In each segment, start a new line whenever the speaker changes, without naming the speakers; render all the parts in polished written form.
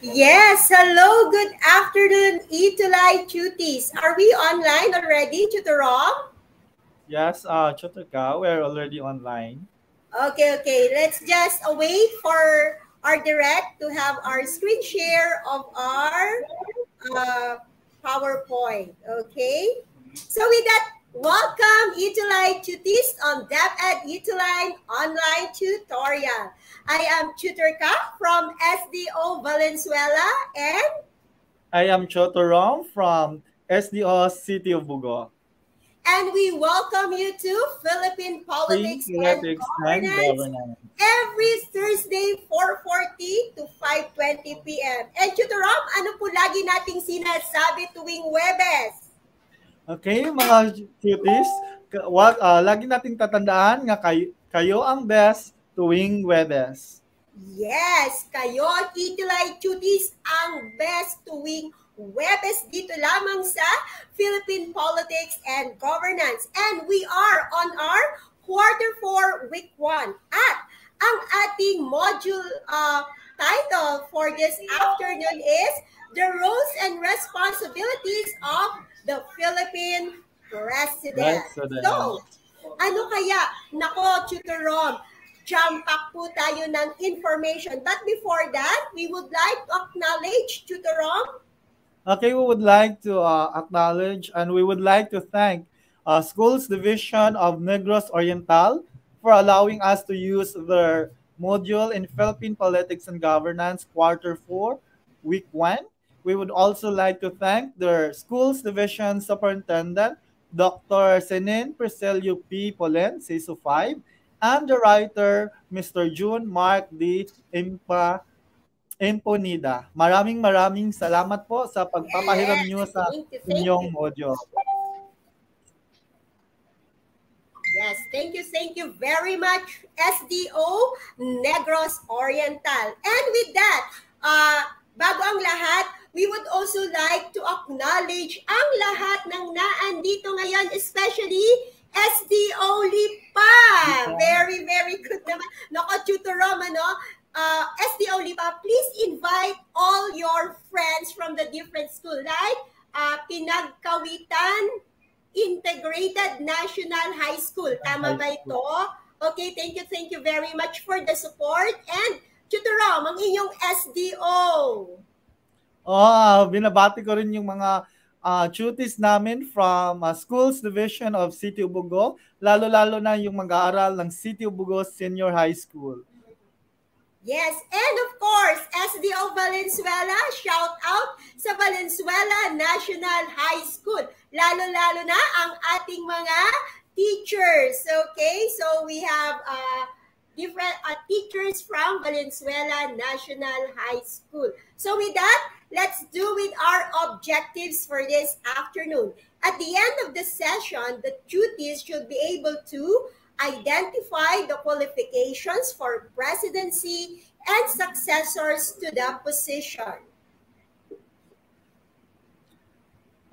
Yes, hello, good afternoon, Itulay Cuties. Are we online already, Tutorom?
Yes, Chotoka, we're already online.
Okay, let's just wait for our direct to have our screen share of our uh, PowerPoint. Okay, so with that, welcome Itulay Cuties on DepEd Ituline Online Tutorial. I am Tutorka from SDO Valenzuela and
I am Chotorom from SDO City of Bugo.
we welcome you to Philippine
Free
Politics and
Politics and
Governance
Governance.
every Thursday 4:40 to 5:20 p.m. And Tutorom, ano po lagi nating sinasabi tuwing Webes?
Okay, mga cuties, lagi nating tatandaan nga kayo ang best tuwing Webes.
Yes, kayo Itilay Cuties ang best tuwing Webes dito lamang sa Philippine Politics and Governance. And we are on our Quarter 4, Week 1. At ang ating module title for this afternoon is The Roles and Responsibilities of the Philippine President. So, ano kaya? Nako, Tutor Rom, jump pack po tayo ng information. But before that, we would like to acknowledge Tutor Rom.
Okay, we would like to acknowledge and we would like to thank Schools Division of Negros Oriental for allowing us to use their module in Philippine Politics and Governance Quarter 4, Week 1. We would also like to thank their Schools Division Superintendent, Dr. Senin Percelio P. Polen, CISO 5, and the writer, Mr. June Mark D. Imponida. Maraming salamat po sa pagpapahiram nyo sa inyong module.
Yes, thank you very much, SDO Negros Oriental. And with that, bago ang lahat, we would also like to acknowledge ang lahat ng naandito ngayon, especially SDO Lipa. Very good naman. Nako, Tutor Rom, ano? SDO Lipa, please invite all your friends from the different school, like Pinagkawitan Integrated National High School. Tama ba ito? Okay, thank you very much for the support. And Tutor Rom, ang inyong SDO.
Binabati ko rin yung mga tuties namin from Schools Division of City of Bugo, lalo-lalo na yung mag-aaral ng City of Bugo Senior High School.
Yes, and of course, SDO Valenzuela, shout out sa Valenzuela National High School. Lalo-lalo na ang ating mga teachers. Okay, so we have different teachers from Valenzuela National High School. So with that, let's do with our objectives for this afternoon. At the end of the session, the duties should be able to identify the qualifications for presidency and successors to the position.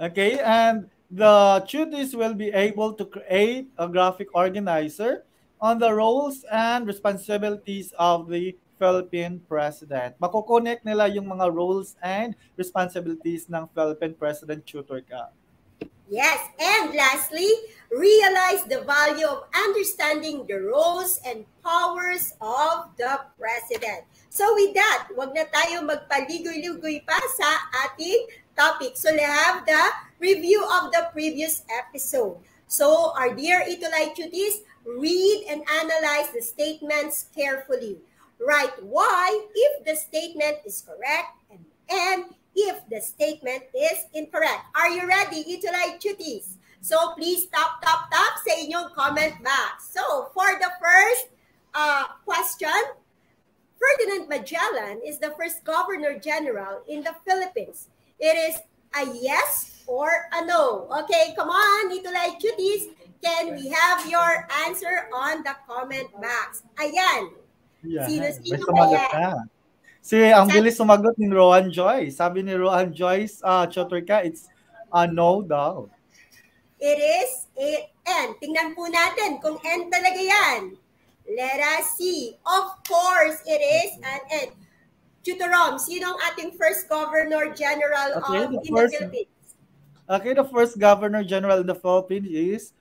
Okay, and the duties will be able to create a graphic organizer on the roles and responsibilities of the Philippine President. Makukonect nila yung mga roles and responsibilities ng Philippine President Tutor ka.
Yes, and lastly, realize the value of understanding the roles and powers of the President. So with that, wag na tayo magpaligoy-ligoy pa sa ating topic. So let's have the review of the previous episode. So our dear Itulay Cuties, read and analyze the statements carefully. Write why if the statement is correct and if the statement is incorrect. Are you ready, Itulay Cuties? So please tap sa inyong comment box. So for the first question, Ferdinand Magellan is the first Governor General in the Philippines. It is a yes or a no. Okay, come on, Itulay Cuties. Can we have your answer on the comment box? Ayan.
Yeah,
Sino
kaya? Ang bilis sumagot ni Rohan Joyce. Sabi ni Rohan Joyce, Chotorka, it's a no daw.
It is a N. Tingnan po natin kung N talaga yan. Let us see. Of course, it is an N. Chutorom, sino ang ating first Governor General
Okay,
in the Philippines?
the first Governor General in the Philippines is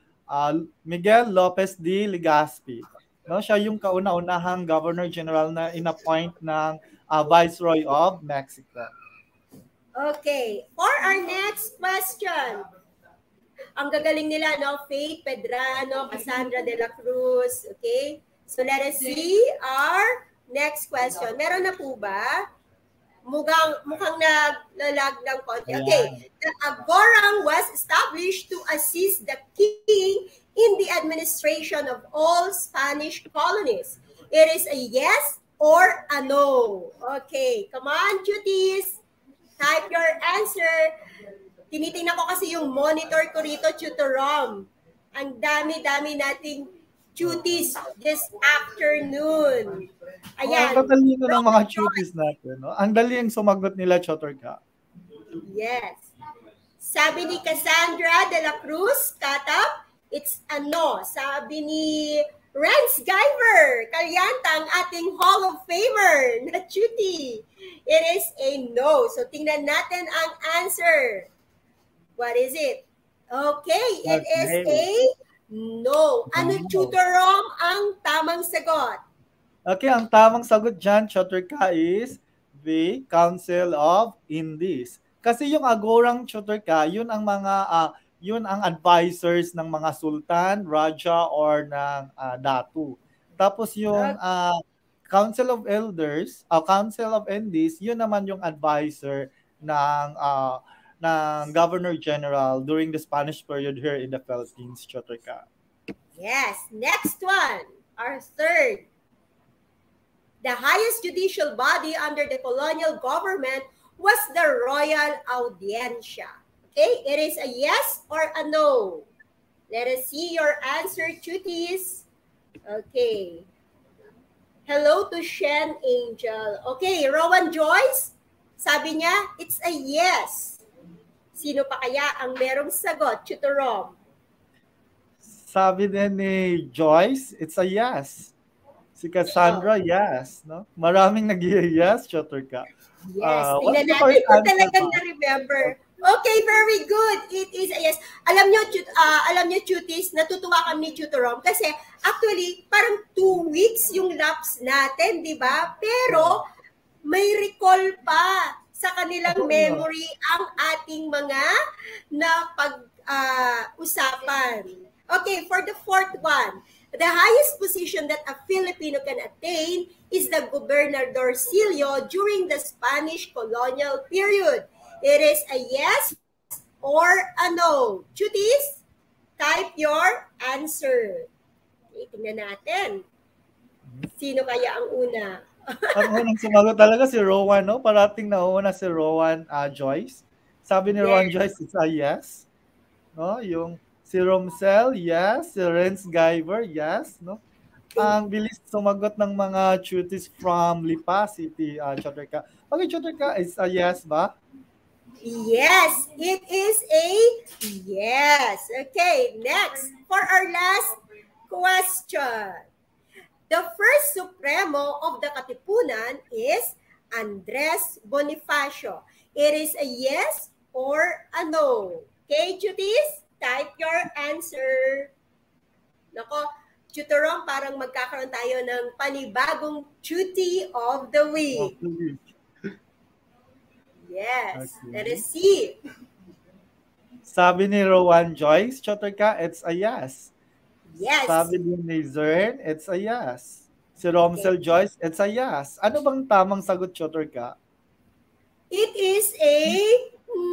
Miguel Lopez de Legazpi. No, siya yung kauna-unahang Governor General na inappoint ng Viceroy of Mexico.
Okay, for our next question. Ang gagaling nila, no? Faith Pedrano, Cassandra de la Cruz. Okay? So let us see our next question. Meron na po ba? Mukhang naglalag ng konti. Okay. The Agorang was established to assist the king in the administration of all Spanish colonies. It is a yes or a no. Okay. Come on, cuties. Type your answer. Tinitingnan ko kasi yung monitor ko rito, Tutorom. Ang dami-dami nating cuties this afternoon. Ayan.
Ang tatalino ng mga cuties natin. No? Ang daling sumagot nila, Chotorka.
Yes. Sabi ni Cassandra de la Cruz, Katap, it's a no. Sabi ni Renz Guyver, Kalyanta, ang ating Hall of Famer na cutie. It is a no. So tingnan natin ang answer. What is it? Okay, it is a no. Ano, Tutorom, ang tamang sagot?
Okay, ang tamang sagot dyan, Chotorka, is the Council of Indies. Kasi yung Agorang, Chotorka, yun ang mga, yun ang advisors ng mga sultan, raja, or ng datu. Tapos yung Council of Elders, Council of Indies, yun naman yung advisor ng Governor General during the Spanish period here in the Philippines, Chotorka.
Yes. Next one, our third. The highest judicial body under the colonial government was the Royal Audiencia. Okay, it is a yes or a no. Let us see your answer, cuties. Okay. Hello to Shen Angel. Okay, Rowan Joyce, sabi niya, it's a yes. Sino pa kaya ang merong sagot, Tutorom?
Sabi din ni Joyce, it's a yes. Si Cassandra, yes. No? Maraming nag-yes, Chotorka.
Yes, tingnan natin kung talagang na-remember. Okay, very good. It is a yes. Alam nyo, cuties, natutuwa kami ni Tutorom kasi actually, parang 2 weeks yung lapse natin, di ba? Pero may recall pa sa kanilang memory ang ating mga napag-usapan. Okay, for the fourth one, the highest position that a Filipino can attain is the gobernadorcillo during the Spanish colonial period. It is a yes or a no. Cuties, type your answer. Okay, tingnan natin. Sino kaya ang una?
Ang unang sumagot talaga si Rowan, no? Parating nauna si Rowan Joyce. Sabi ni Rowan Joyce, it's a yes. No? Yung si Romsel, yes. Si Renz Guyver, yes. No? Ang bilis sumagot ng mga cuties from Lipa City, Chotorka. Okay, Chotorka, it's a yes ba?
Yes, it is a yes. Okay, next, for our last question. The first Supremo of the Katipunan is Andres Bonifacio. It is a yes or a no. Okay, cuties? Type your answer. Nako, Tutorom, parang magkakaroon tayo ng panibagong cutie of the week. Yes, okay. Let us see.
Sabi ni Rowan Joyce, Chotorka, it's a yes.
Yes.
Sabi ni Zern, it's a yes. Si Romsel Joyce, it's a yes. Ano bang tamang sagot, Chotorka?
It is a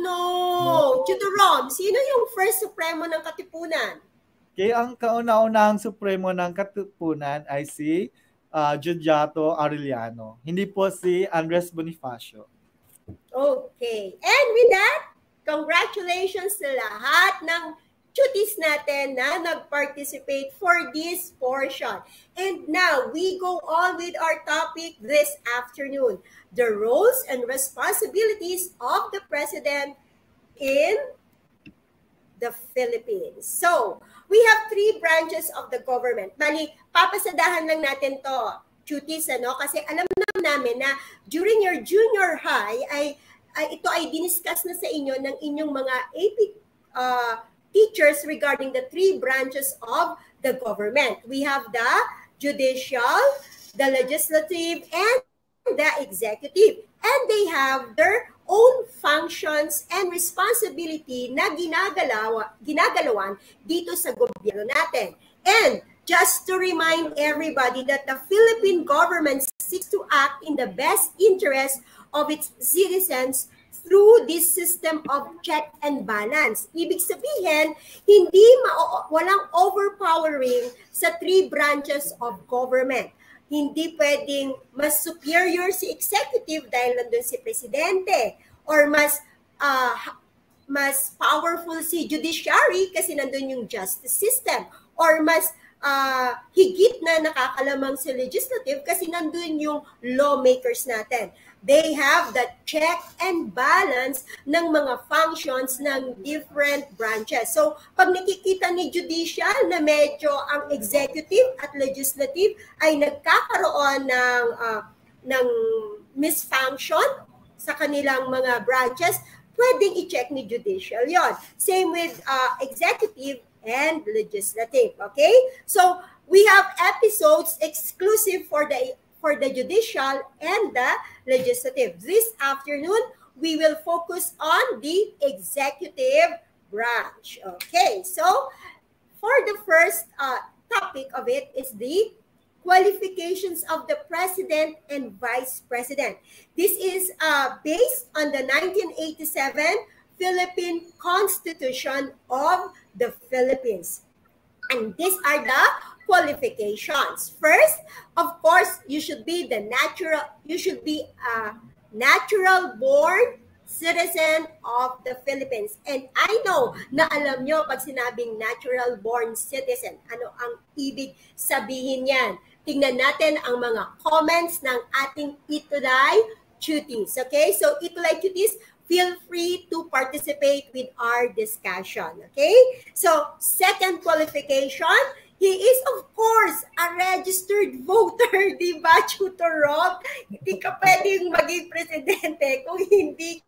no. Tutorom, sino yung first Supremo ng Katipunan?
Okay, ang kauna-unahang Supremo ng Katipunan ay si Judyato Arellano. Hindi po si Andres Bonifacio.
Okay. And with that, congratulations sa lahat ng cuties natin na nag-participate for this portion. And now, we go on with our topic this afternoon, the roles and responsibilities of the President in the Philippines. So, we have 3 branches of the government. Bali, papasadahan lang natin to. cuties, ano? Kasi alam namin na during your junior high ito ay diniscuss na sa inyo ng inyong mga AP teachers regarding the three branches of the government. We have the judicial, the legislative, and the executive. And they have their own functions and responsibility na ginagalawan dito sa gobyerno natin. And just to remind everybody that the Philippine government seeks to act in the best interest of its citizens through this system of check and balance. Ibig sabihin, walang overpowering sa three branches of government. Hindi pwedeng mas superior si executive dahil nandun si presidente, or mas powerful si judiciary kasi nandun yung justice system, or mas higit na nakakalamang si legislative kasi nandun yung lawmakers natin. They have the check and balance ng mga functions ng different branches. So, pag nakikita ni judicial na medyo ang executive at legislative ay nagkakaroon ng misfunction sa kanilang mga branches, pwedeng i-check ni judicial yon. Same with executive and legislative. Okay? So, we have episodes exclusive for the judicial and the legislative. This afternoon, we will focus on the executive branch. Okay, so for the first topic of it is the qualifications of the president and vice president. This is based on the 1987 Philippine Constitution of the Philippines. And these are the qualifications. First, of course, you should be a natural born citizen of the Philippines. And I know na alam nyo pag sinabing natural born citizen, ano ang ibig sabihin yan. Tingnan natin ang mga comments ng ating Itulay Cuties. Okay? So, Itulay Cuties, feel free to participate with our discussion. Okay? So, second qualification, he is, of course, a registered voter, di ba, Tutor Rob? Hindi ka pwedeng maging presidente kung hindi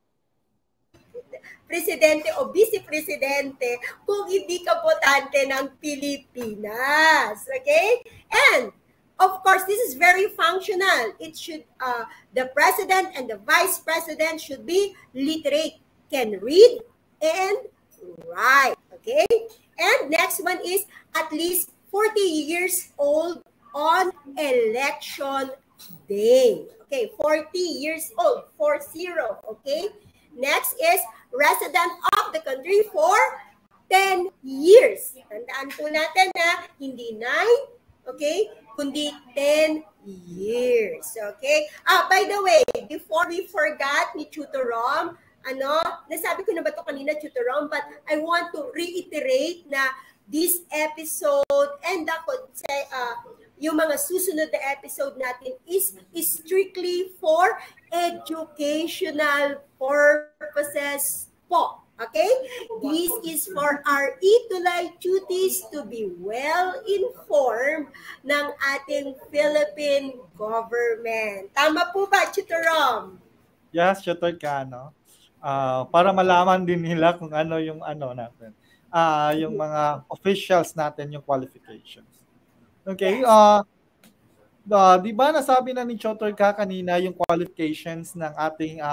presidente o vice-presidente kung hindi ka botante ng Pilipinas. Okay? And, of course, this is very functional. It should, the president and the vice president should be literate, can read and write. Okay? And next one is at least 40 years old on election day. Okay, 40 years old, 40. Okay? Next is resident of the country for 10 years. Tandaan po natin na hindi 9, okay, kundi 10 years. Okay? By the way, before we forgot ni Tutor Rom, nasabi ko na ba ito kanina, Tutor Rom, but I want to reiterate na this episode and yung mga susunod na episode natin is strictly for educational purposes po. Okay? This is for our Itulay Cuties to be well informed ng ating Philippine government. Tama po ba, Tutor Rom?
Yes, Tutor Ka, no? Para malaman din nila kung ano yung natin. Yung mga officials natin, yung qualifications. Okay? Di ba nasabi na ni Tutor Ka kanina yung qualifications ng ating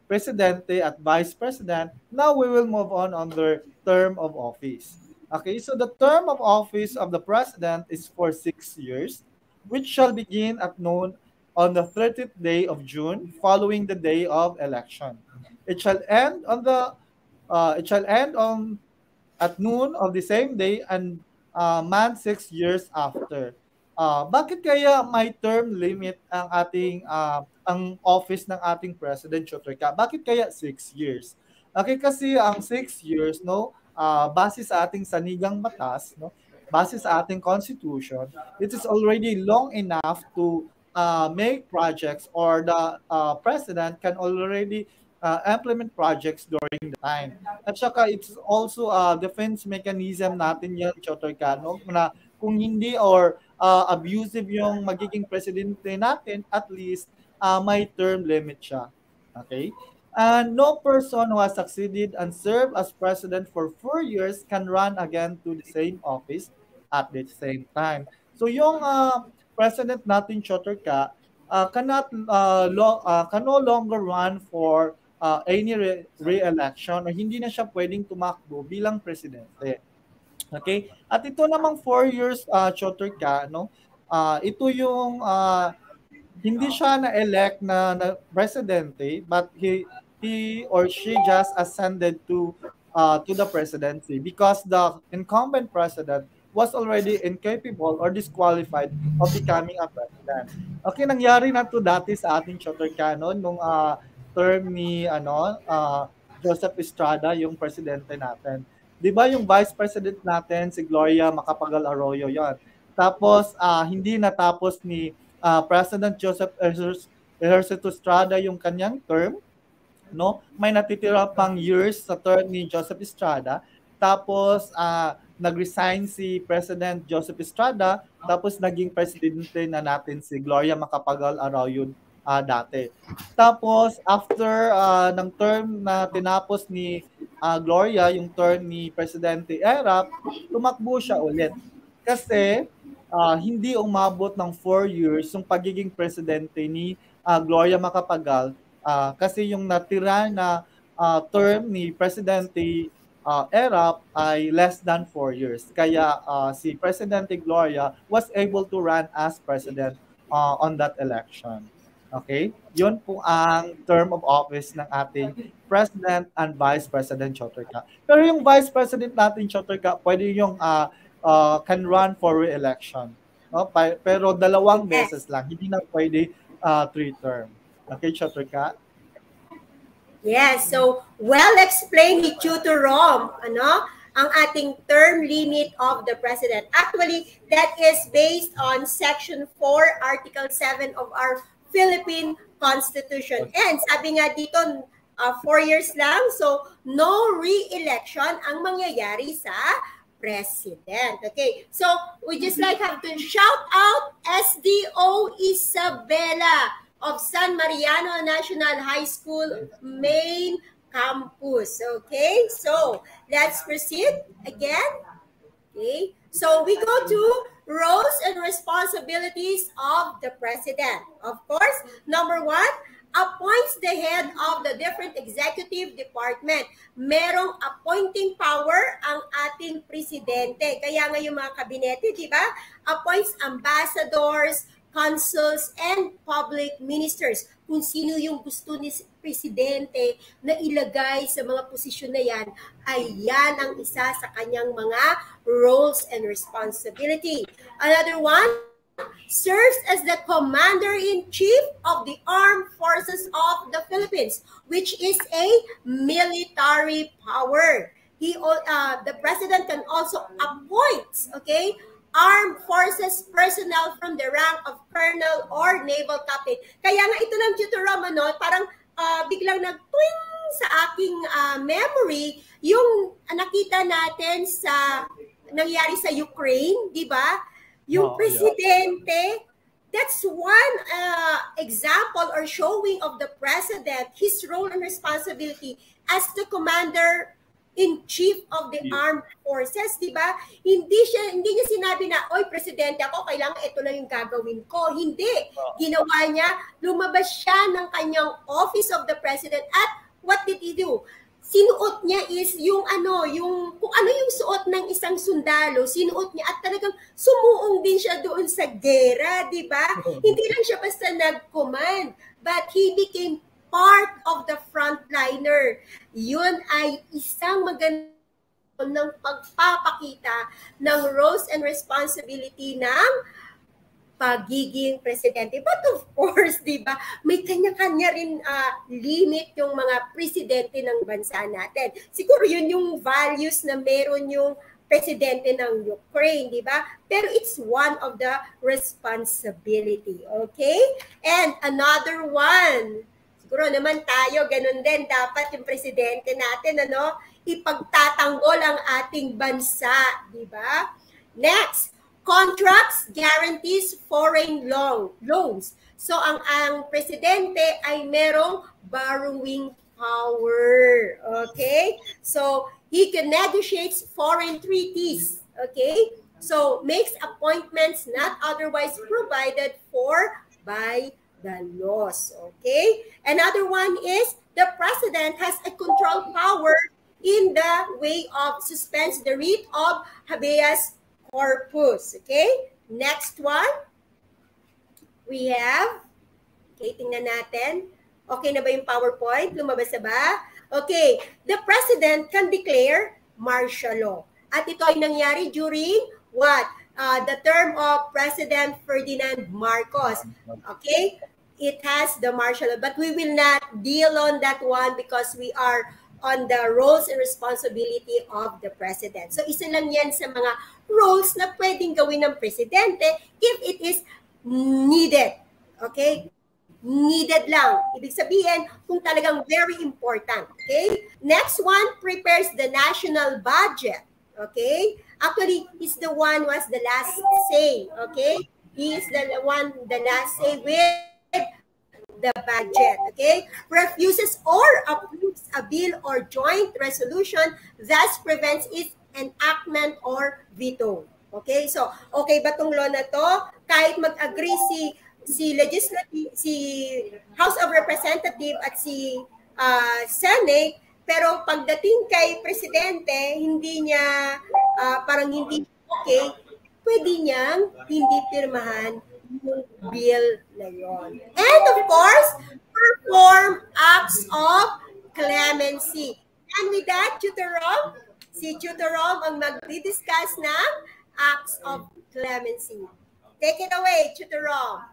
presidente at vice president? Now we will move on their term of office. Okay, so the term of office of the president is for 6 years, which shall begin at noon on the 30th day of June, following the day of election. It shall end at noon of the same day and man 6 years after. Bakit kaya may term limit ang ating ang office ng ating president, Tutor Ka? Bakit kaya 6 years? Okay, kasi ang 6 years, no, base sa ating sanigang batas, no, base sa ating constitution, it is already long enough to make projects, or the president can already implement projects during the time. At saka it's also a defense mechanism natin yan, Tutor Ka, no, na kung hindi or abusive yung magiging presidente natin, at least may term limit siya. Okay? And no person who has succeeded and served as president for 4 years can run again to the same office at the same time. So yung president natin, Choterka, can no longer run for any re-election, o hindi na siya pwedeng tumakbo bilang presidente. Okay? At ito namang 4 years, Choterka, no? Ito yung hindi siya na-elect na presidente, but he or she just ascended to the presidency because the incumbent president was already incapable or disqualified of becoming a president. Okay, nangyari na to dati sa ating Chotter Canon nung term ni Joseph Estrada, yung presidente natin. 'Di ba yung vice president natin si Gloria Macapagal Arroyo 'yon. Tapos hindi natapos ni President Joseph Ejercito Estrada yung kanyang term, no? May natitira pang years sa term ni Joseph Estrada. Tapos nag-resign si President Joseph Estrada, tapos naging presidente na natin si Gloria Macapagal Arroyo dati. Tapos after ng term na tinapos ni Gloria, yung term ni Presidente Erap, tumakbo siya ulit. Kasi hindi umabot ng 4 years yung pagiging presidente ni Gloria Macapagal kasi yung natira na term ni Presidente Erap ay less than 4 years. Kaya si Presidente Gloria was able to run as president on that election. Okay? Yun po ang term of office ng ating President and Vice President Choterka. Pero yung Vice President natin Choterka, pwede yung can run for re-election. No? Pero 2 beses lang. Hindi na pwede 3 term. Okay, Choterka?
Yes, so well explained ni Tutor Rom, ang ating term limit of the president. Actually, that is based on Section 4, Article 7 of our Philippine Constitution. And sabi nga dito, 4 years lang, so no re-election ang mangyayari sa president. Okay, so we just have to shout out SDO Isabela of San Mariano National High School main campus. Okay, so let's proceed again. Okay, so we go to roles and responsibilities of the president. Of course, number 1, appoints the head of the different executive department. Merong appointing power ang ating presidente. Kaya nga yung mga kabinete, di ba? Appoints ambassadors, consuls, and public ministers. Kung sino yung gusto ni presidente na ilagay sa mga posisyon na yan, ay yan ang isa sa kanyang mga roles and responsibility. Another one, serves as the Commander-in-Chief of the Armed Forces of the Philippines, which is a military power. The president can also appoint, armed forces personnel from the rank of colonel or naval captain. Kaya nga ito lang, Tutor Rom, parang biglang nag-twing sa aking memory yung nakita natin sa nangyari sa Ukraine, di ba? Yung presidente, that's one example or showing of the president, his role and responsibility as the commander-in-chief of the armed forces, di ba? Hindi niya sinabi na, oy, presidente ako, kailangan ito na yung gagawin ko. Hindi. Ginawa niya, lumabas siya ng kanyang office of the president at what did he do? Sinuot niya is yung kung ano yung suot ng isang sundalo, sinuot niya at talagang sumuong din siya doon sa gera, di ba? Hindi lang siya basta nag-command, but he became part of the frontliner. Yun ay isang magandang ng pagpapakita ng roles and responsibility ng pagiging presidente. But of course, di ba, may kanya-kanya rin limit yung mga presidente ng bansa natin. Siguro yun yung values na meron yung presidente ng Ukraine, di ba? Pero it's one of the responsibility, okay? And another one, siguro naman tayo, ganun din, dapat yung presidente natin, ipagtatanggol ang ating bansa, di ba? Next, contracts, guarantees, foreign loans. So, ang presidente ay merong borrowing power. Okay? So, he can negotiate foreign treaties. Okay? So, makes appointments not otherwise provided for by the laws. Okay? Another one is the president has a control power in the way of suspense the writ of habeas corpus. Okay? Next one, we have, okay, tingnan natin. Okay na ba yung PowerPoint? Lumabas na ba? Okay, the president can declare martial law. At ito ay nangyari during what? The term of President Ferdinand Marcos. Okay? It has the martial law. But we will not deal on that one because we are on the roles and responsibility of the president. So isa lang yan sa mga roles na pwedeng gawin ng presidente if it is needed. Okay? Needed lang. Ibig sabihin, kung talagang very important. Okay? Next one, prepares the national budget. Okay? Actually, he's the one who has the last say. Okay? He is the one, the last say with the budget, okay? Refuses or approves a bill or joint resolution, thus prevents its enactment or veto. Okay? So, okay ba tong law na to? Kahit mag-agree si House of Representative at si Senate, pero pagdating kay presidente, hindi niya parang hindi okay, pwede niyang hindi pirmahan yung bill na yon. And of course, perform acts of clemency. And with that, Tutor Rob, si Tutor Rob ang magdi-discuss ng acts of clemency. Take it away, Tutor Rob.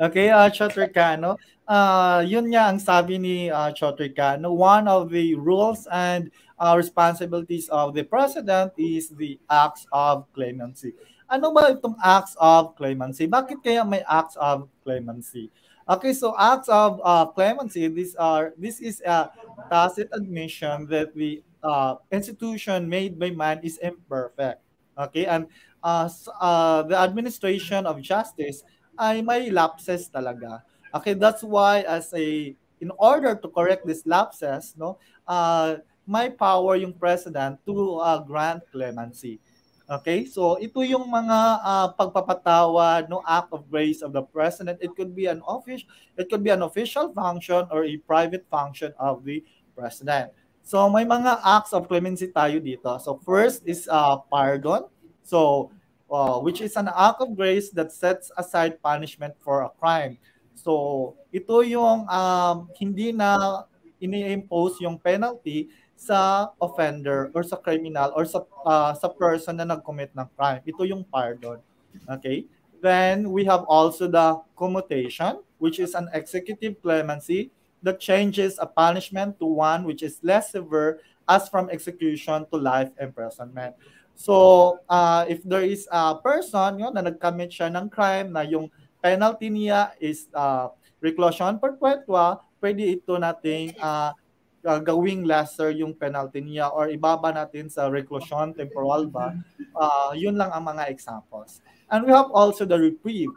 Okay, Tutor Cano. Yun nga ang sabi ni Tutor Cano. One of the rules and responsibilities of the president is the acts of clemency. Ano ba itong acts of clemency? Bakit kaya may acts of clemency? Okay, so acts of clemency, this is a tacit admission that the institution made by man is imperfect. Okay, and the administration of justice ay may lapses talaga. Okay, that's why in order to correct these lapses, no, may power yung president to grant clemency. Okay, so ito yung mga pagpapatawad, no, act of grace of the president. It could be an official function or a private function of the president. So may mga acts of clemency tayo dito. So first is pardon. So which is an act of grace that sets aside punishment for a crime. So ito yung hindi na ini-impose yung penalty sa offender or sa criminal or sa person na nag-commit ng crime. Ito yung pardon. Okay? Then we have also the commutation, which is an executive clemency that changes a punishment to one which is less severe as from execution to life imprisonment. So, if there is a person na nag-commit siya ng crime na yung penalty niya is reclusion perpetua, pwede ito nating gawing lesser yung penalty niya or ibaba natin sa reclusion temporal ba. Yun lang ang mga examples. And we have also the reprieve.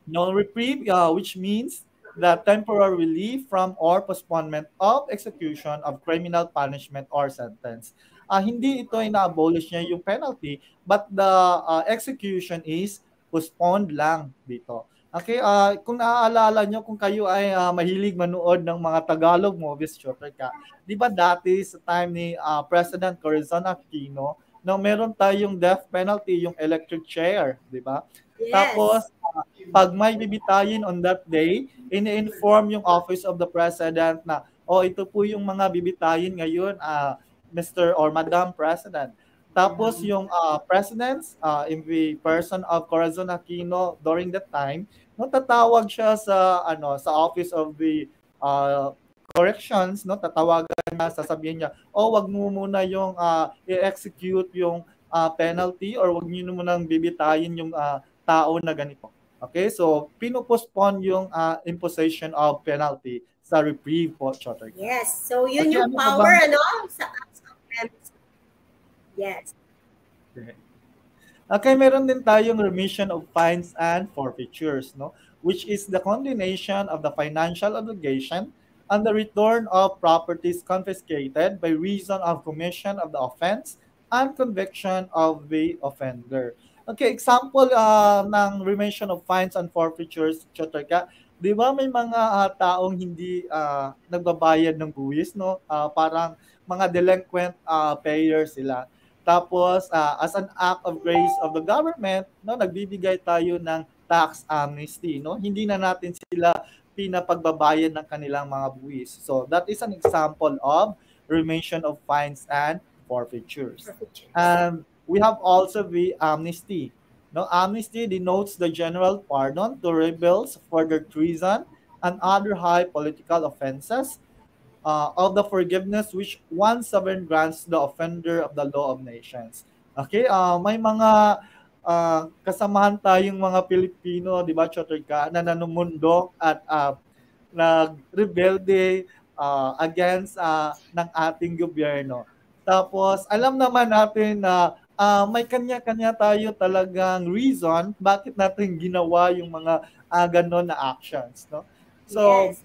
No reprieve, which means the temporary relief from or postponement of execution of criminal punishment or sentence. Hindi ito ina-abolish niya yung penalty, but the execution is postponed lang dito. Okay, kung naaalala nyo, kung kayo ay mahilig manood ng mga Tagalog movies, Tutor Ka, di ba dati sa time ni President Corazon Aquino, no, meron tayong death penalty, yung electric chair, di ba? Yes. Tapos, pag may bibitayin on that day, ini-inform yung Office of the President na, ito po yung mga bibitayin ngayon, Mr. or Madam President. Tapos yung presidents in the person of Corazon Aquino during that time, tatawag siya sa Office of the Corrections, no, tatawagan niya, sasabihin niya, wag mo muna yung i-execute yung penalty or wag niyo munang bibitayin yung tao na ganito. Okay, so pinopostpone yung imposition of penalty sa reprieve po, Tutor.
Yes, so yun yung power, sa acts of clemency. Yes.
Okay. Okay, meron din tayong remission of fines and forfeitures, no? Which is the condonation of the financial obligation and the return of properties confiscated by reason of commission of the offense and conviction of the offender. Okay, example ng remission of fines and forfeitures, Chotrika, di ba may mga taong hindi nagbabayad ng buwis, no? Parang mga delinquent payers sila. Tapos, as an act of grace of the government, no, nagbibigay tayo ng tax amnesty, no? Hindi na natin sila pinapagbabayad ng kanilang mga buwis. So, that is an example of remission of fines and forfeitures. And we have also the amnesty. No, amnesty denotes the general pardon to rebels for their treason and other high political offenses of the forgiveness which one sovereign grants the offender of the law of nations. Okay, may mga kasamahan tayong mga Pilipino, di ba, Chotrika, na nanumundok at nag-rebelde against ng ating gobyerno. Tapos, alam naman natin na may kanya-kanya tayo talagang reason bakit natin ginawa yung mga ganon na actions. No? So,
Yes.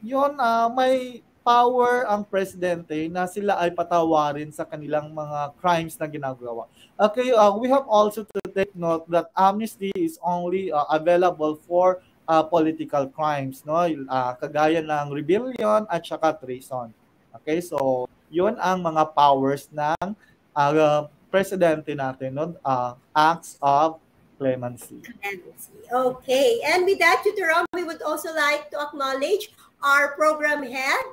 yun, may power ang presidente na sila ay patawarin sa kanilang mga crimes na ginagawa. Okay, we have also to take note that amnesty is only available for political crimes, no? Kagaya ng rebellion at saka treason. Okay, so yun ang mga powers ng presidente natin, no? Acts of clemency.
Okay, and with that, Tutor Rom, we would also like to acknowledge our program head,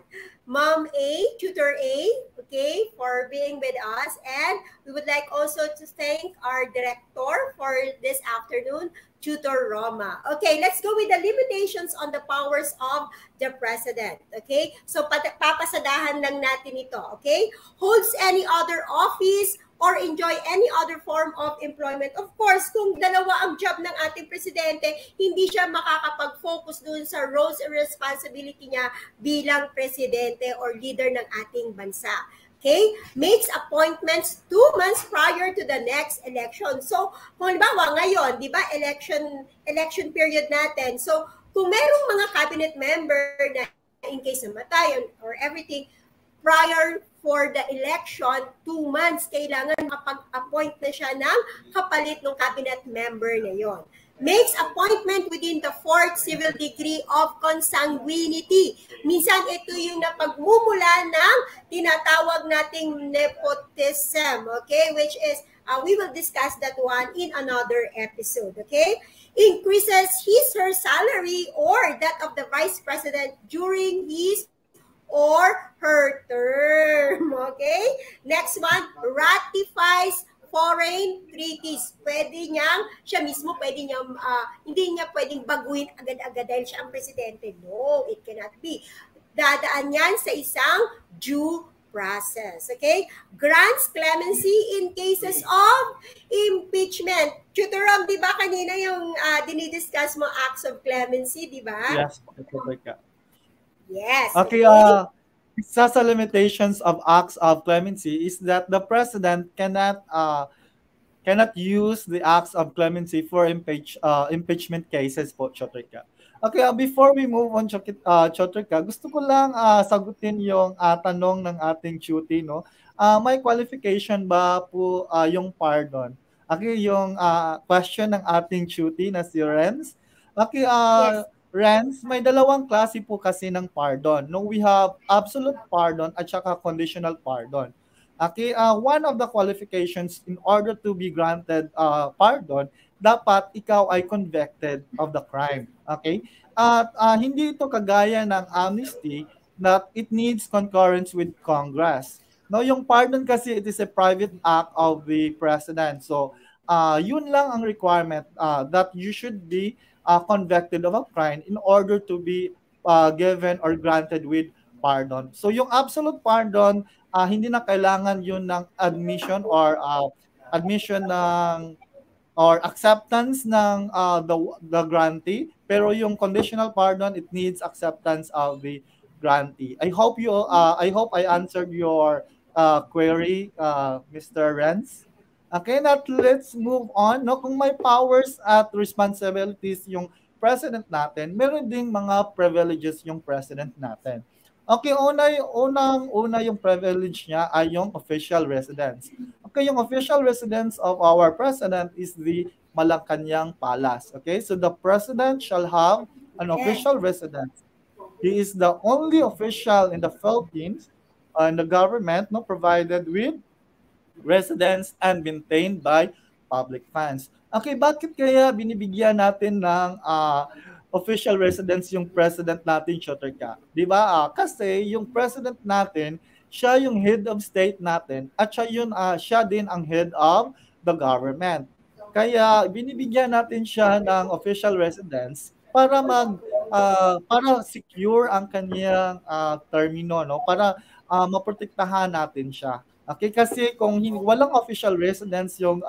Ma'am A, Tutor A, okay, for being with us. And we would like also to thank our director for this afternoon, Tutor Roma. Okay, let's go with the limitations on the powers of the president. Okay, so papasadahan lang natin ito. Okay, holds any other office or enjoy any other form of employment. Of course, kung dalawa ang job ng ating presidente, hindi siya makakapag-focus dun sa roles and responsibility niya bilang presidente or leader ng ating bansa. Okay? Makes appointments 2 months prior to the next election. So, kung halimbawa ngayon, di ba, election period natin. So, kung merong mga cabinet member na in case namatay or everything, prior for the election, 2 months, kailangan makapag-appoint na siya ng kapalit ng cabinet member na yon. Makes appointment within the 4th civil degree of consanguinity. Minsan ito yung napagmumula ng tinatawag nating nepotism, okay? Which is, we will discuss that one in another episode, okay? Increases her salary or that of the vice president during his or her term. Okay? Next one, ratifies foreign treaties. Pwede niyang, siya mismo pwede niyang, hindi niya pwedeng baguhin agad-agad dahil siya ang presidente. No, it cannot be. Dadaan yan sa isang due process. Okay? Grants clemency in cases of impeachment. Tutor Rom, di ba kanina yung dinidiscuss mo acts of clemency, di ba?
Yes,
yes.
Okay, isa sa limitations of acts of clemency is that the president cannot use the acts of clemency for impeachment cases po, Chotrika. Okay, before we move on, Chotrika, gusto ko lang sagutin yung tanong ng ating Chuti, no? May qualification ba po yung pardon? Okay, yung question ng ating Chuti na si Renz. Okay,
Yes.
Renz, may dalawang klase po kasi ng pardon. No, we have absolute pardon at saka conditional pardon. Okay, one of the qualifications in order to be granted pardon, dapat ikaw ay convicted of the crime. Okay? At hindi ito kagaya ng amnesty that it needs concurrence with Congress. No, yung pardon kasi it is a private act of the president. So, yun lang ang requirement that you should be convicted of a crime in order to be given or granted with pardon. So yung absolute pardon, hindi na kailangan yun ng admission or admission ng or acceptance ng the grantee, pero yung conditional pardon, it needs acceptance of the grantee. I hope I answered your query, Mr. Renz. Okay, now let's move on. No, kung may powers at responsibilities yung president natin, meron ding mga privileges yung president natin. Okay, unang-una yung privilege niya ay yung official residence. Okay, yung official residence of our president is the Malacanang Palace. Okay, so the president shall have an
Yes.
official residence. He is the only official in the Philippines in the government no provided with residence and maintained by public funds. Okay, bakit kaya binibigyan natin ng official residence yung president natin, Shotorka? Di ba? Kasi yung president natin, siya yung head of state natin at siya din ang head of the government. Kaya binibigyan natin siya ng official residence para secure ang kanyang termino, no? Para maprotektahan natin siya. Okay, kasi kung walang official residence yung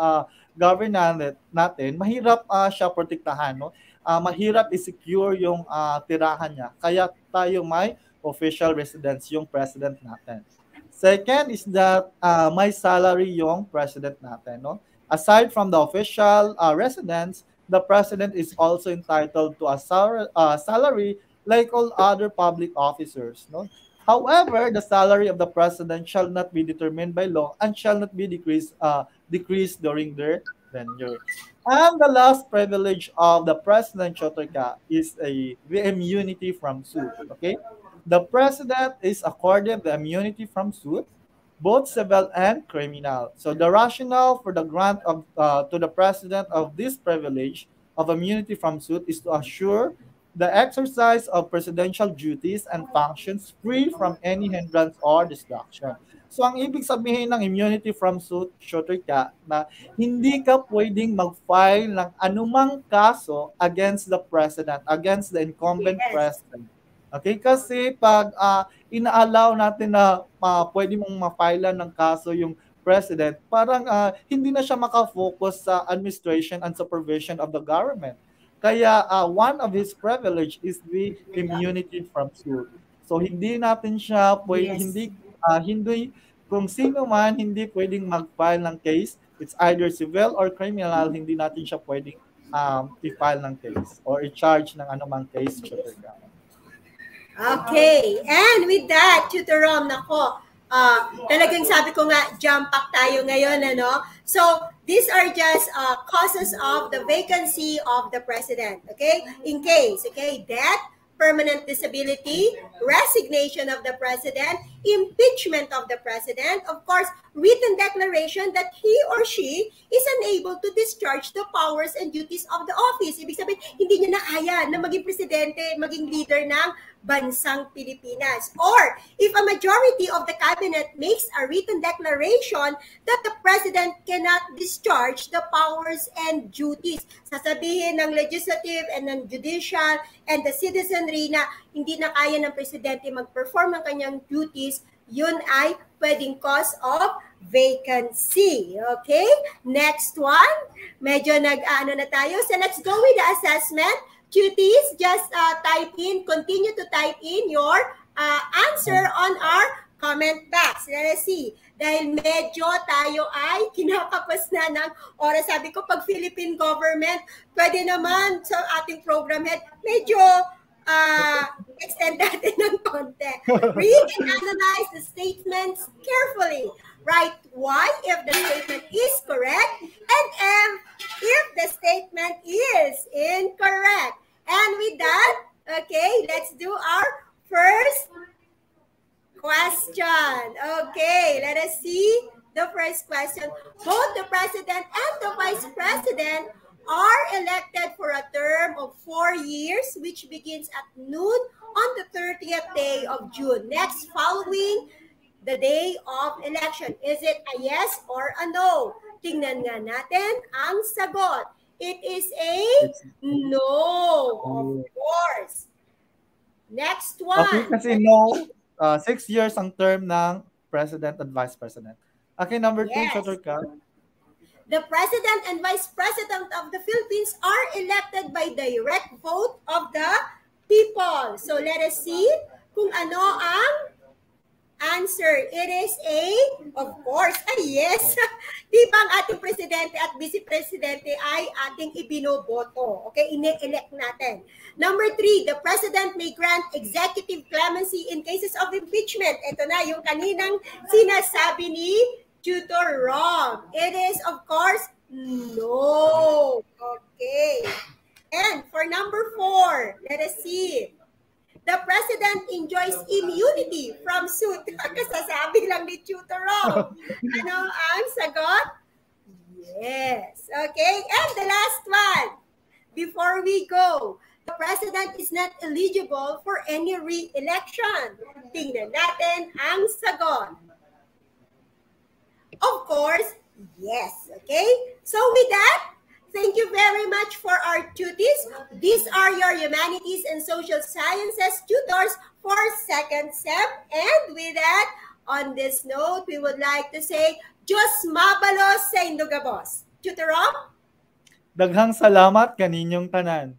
government natin, mahirap siya protektahan, no? Mahirap i-secure yung tirahan niya. Kaya tayo may official residence yung president natin. Second is that may salary yung president natin, no? Aside from the official residence, the president is also entitled to a salary like all other public officers, no? However, the salary of the president shall not be determined by law and shall not be decreased during their tenure. And the last privilege of the president, Chotoka, is the immunity from suit. Okay, the president is accorded the immunity from suit, both civil and criminal. So the rationale for the grant of to the president of this privilege of immunity from suit is to assure the exercise of presidential duties and functions free from any hindrance or distraction. So ang ibig sabihin ng immunity from suit, shorter ka, na hindi ka pwedeng mag-file ng anumang kaso against the president, against the incumbent
Yes.
president. Okay, kasi pag inaalaw natin na pwede mong ma-file ng kaso yung president, parang hindi na siya makafocus sa administration and supervision of the government. Kaya one of his privilege is the immunity from suit. So hindi natin siya
Yes.
hindi kung sino man hindi pwedeng mag-file ng case, it's either civil or criminal, hindi natin siya pwedeng i-file ng case or i-charge ng anumang case.
Okay. And with that, Tutor Rom, nako, talagang sabi ko nga, jump pack tayo ngayon, ano? So, these are just causes of the vacancy of the president, okay? In case, okay, death, permanent disability, resignation of the president, impeachment of the president, of course, written declaration that he or she is unable to discharge the powers and duties of the office. Ibig sabihin, hindi niya na kaya na maging presidente, maging leader ng bansang Pilipinas. Or if a majority of the cabinet makes a written declaration that the president cannot discharge the powers and duties, sasabihin ng legislative and ng judicial and the citizenry na hindi na kaya ng presidente mag-perform ng kanyang duties, yun ay pwedeng cause of vacancy. Okay? Next one. Medyo nag-ano na tayo. So let's go with the assessment. Cuties, just continue to type in your answer on our comment box. Let us see. Dahil medyo tayo ay kinakapos na ng oras. Sabi ko, pag Philippine government, pwede naman sa ating program head, medyo extend natin ng konti. Read and analyze the statements carefully. Write why if the statement is correct and M if the statement is incorrect. And with that, okay, let's do our first question. Okay, let us see the first question. Both the president and the vice president are elected for a term of 4 years, which begins at noon on the 30th day of June. Next, following the day of election. Is it a yes or a no? Tingnan nga natin ang sagot. It is a no, of course. Next one.
Okay, kasi no, 6 years ang term ng president at vice president. Okay, number 2,
Yes.
Shotorka.
The president and vice president of the Philippines are elected by direct vote of the people. So let us see kung ano ang answer. It is a, of course, yes. Di ba ang ating presidente at vice-presidente ay ating ibinoboto? Okay, ine-elect natin. Number 3, the president may grant executive clemency in cases of impeachment. Ito na, yung kaninang sinasabi ni Tutor Rom. It is, of course, no. Okay. And for number 4, let us see. The president enjoys immunity from suit. Kasasabi lang ni Tutor Rom. Ano ang sagot? Yes. Okay. And the last one. Before we go, the president is not eligible for any re-election. Tingnan natin ang sagot. Of course, yes. Okay? So with that, thank you very much for our tuties. These are your humanities and social sciences tutors for second SEM. And with that, on this note, we would like to say, Diyos mabalos sa Indogabos. Tutor Rom?
Daghang salamat kaninyong tanan.